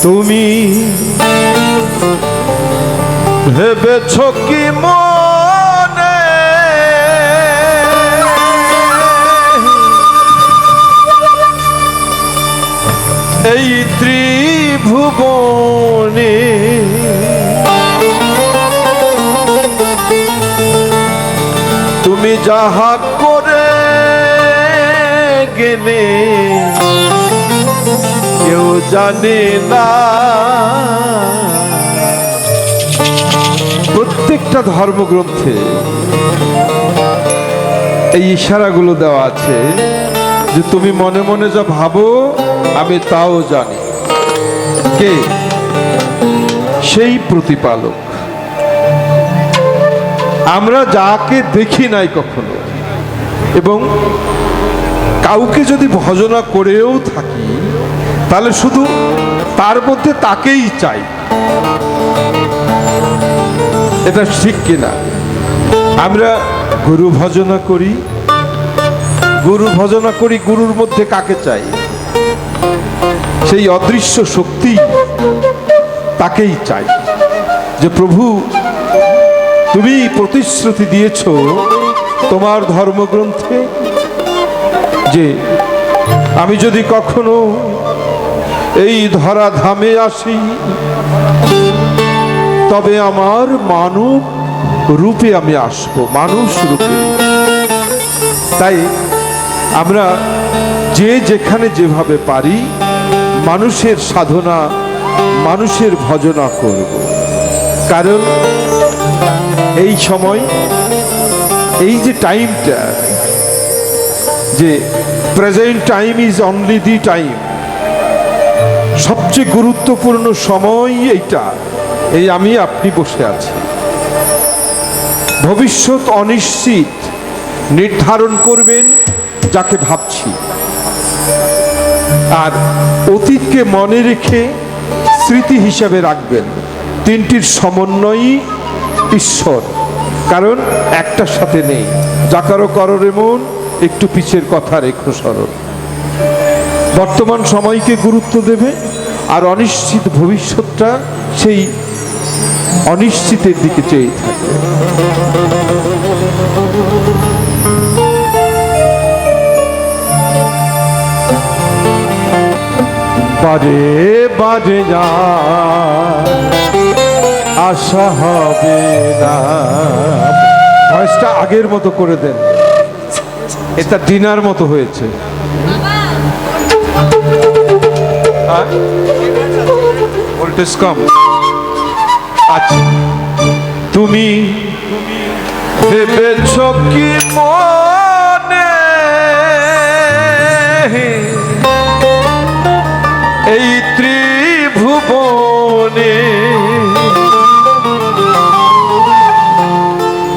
তুমি ভেবেছ কি মনে এই ত্রিভুবনে তুমি যাহা করে গেলে কেউ জানে না। প্রত্যেকটা ধর্মগ্রন্থে এই ইশারাগুলো দেওয়া আছে যে তুমি মনে মনে যা ভাবো আমি তাও জানি। কে? সেই প্রতিপালক। আমরা যাকে দেখি নাই কখনো, এবং কাউকে যদি ভজনা করেও থাকি তাহলে শুধু তার মধ্যে তাকেই চাই। এটা ঠিক কিনা? আমরা গুরু ভজনা করি, গুরুর মধ্যে কাকে চাই? সেই অদৃশ্য শক্তি, তাকেই চাই। যে প্রভু তুমি প্রতিশ্রুতি দিয়েছ তোমার ধর্মগ্রন্থে যে আমি যদি কখনো এই ধরা ধামে আসি তবে আমার মানব রূপে আমি আসব, মানুষ রূপে। তাই আমরা যে যেখানে যেভাবে পারি মানুষের সাধনা, মানুষের ভজনা করব। কারণ এই সময়, এই যে টাইমটা, যে present time is only the time, সবচেয়ে গুরুত্বপূর্ণ সময় এইটা। এই আমি আপনি বসে আছি। ভবিষ্যৎ অনিশ্চিত, নির্ধারণ করবেন যাকে ভাবছি, আর অতীতকে মনে রেখে স্মৃতি হিসাবে রাখবেন। তিনটির সমন্বয়ই ঈশ্বর, কারণ একটার সাথে নেই। যাকারও করো রে মন, একটু পিছের কথা রেখো স্মরণ। বর্তমান সময়কে গুরুত্ব দেবে, আর অনিশ্চিত ভবিষ্যৎটা সেই অনিশ্চিতের দিকে চেয়ে থাকবে। বারে বারে না আশা হবে না। ভয়েসটা আগের মতো করে দেন, এটা ডিনার মতো হয়েছে। ভোল্টেজ কম। আচ্ছা, তুমি ভেবেছ কি মনে এই ত্রিভুবনে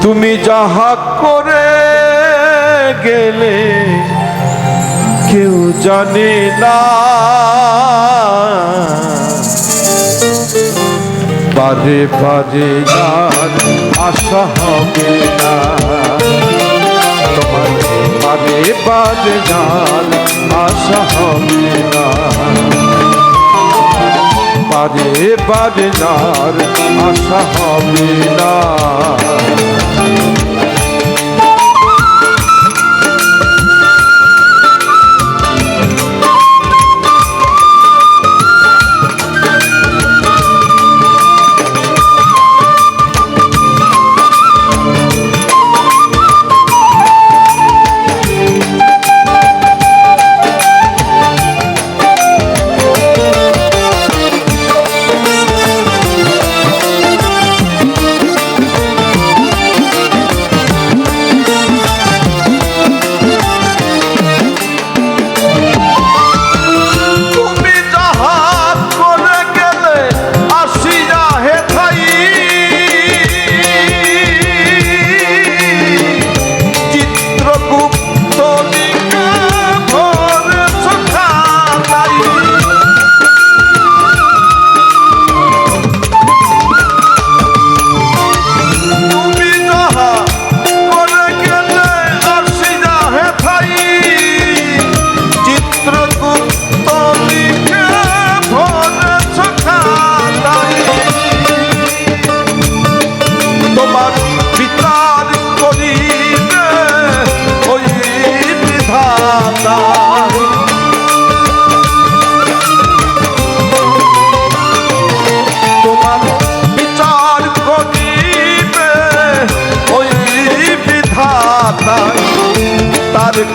তুমি যাহা করে গেলে কেউ জানে না। বারে বারে আর আশা হবে না তোমার, বারে বারে আর আশা হবে না, বারে বারে আর আশা হবে না।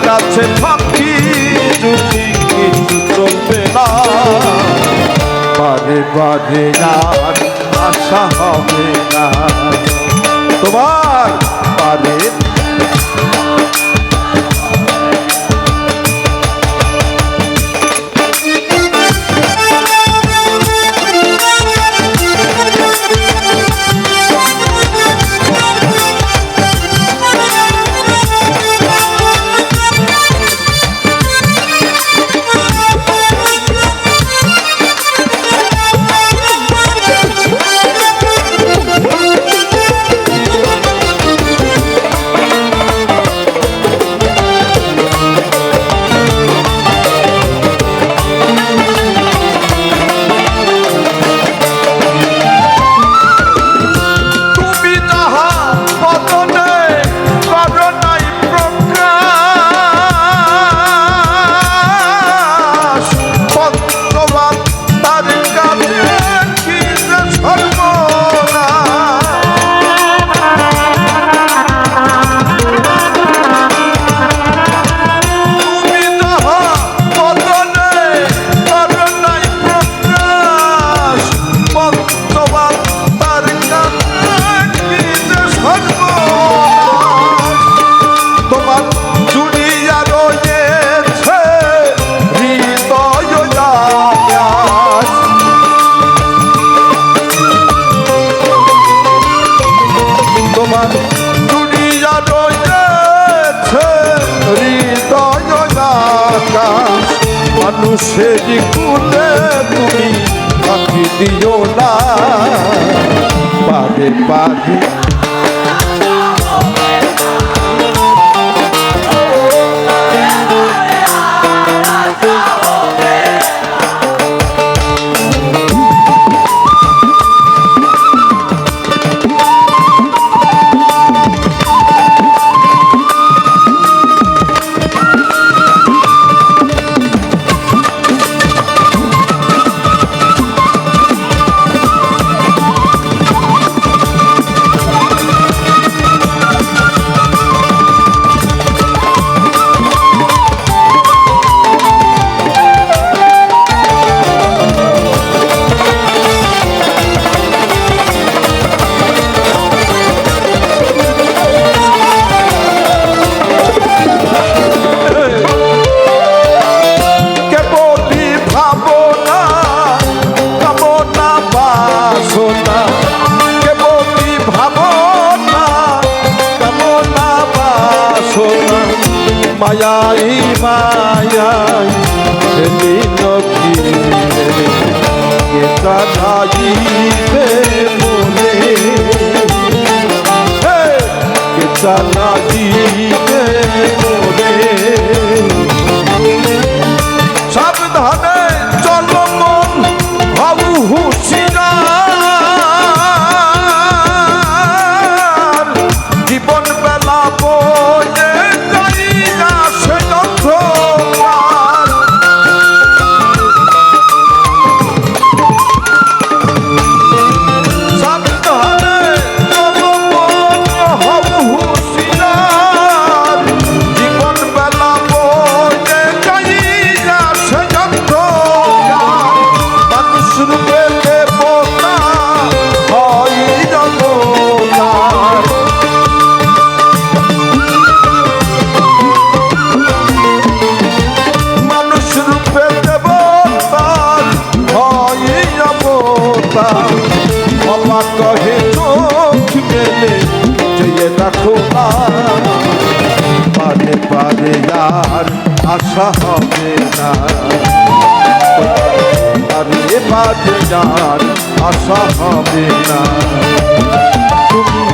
কাছে ফাঁকি ঝুঁকি কিছু চলবে না। বারে বারে আর আশা হবে না তোমার বারে। মানুষের কুলে তুমি ফাঁকি দিও না। পারে পারে মায়াই মায়াই চালাইবে মনে চালাইবে মনে। সাবধানে চলো মন হও হুঁশিয়ার জীবন বেলা বয়ে কহে চোখ মেলে চেয়ে দেখো না। পারে পারে আর আশা হবে না। পারে পারে আর আশা হবে না। তুমি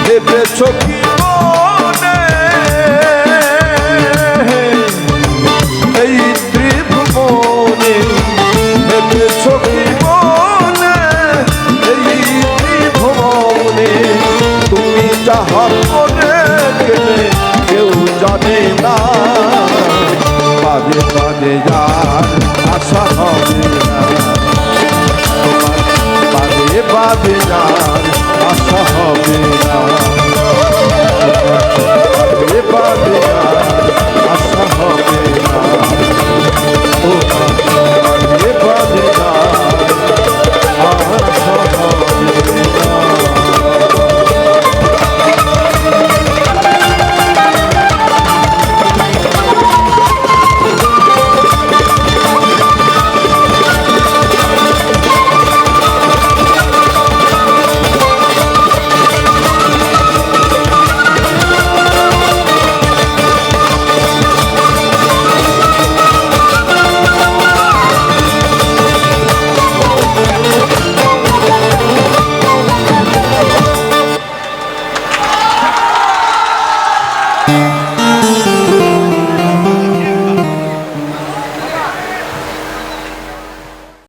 ভেবেছ কি মনে এই ত্রিভুবনে ভেবেছ কি তুমি যাহার মনে গেলে কেউ জানে না। পারে পারে যার আশা হবে না। পারে পারে যার আশা হবে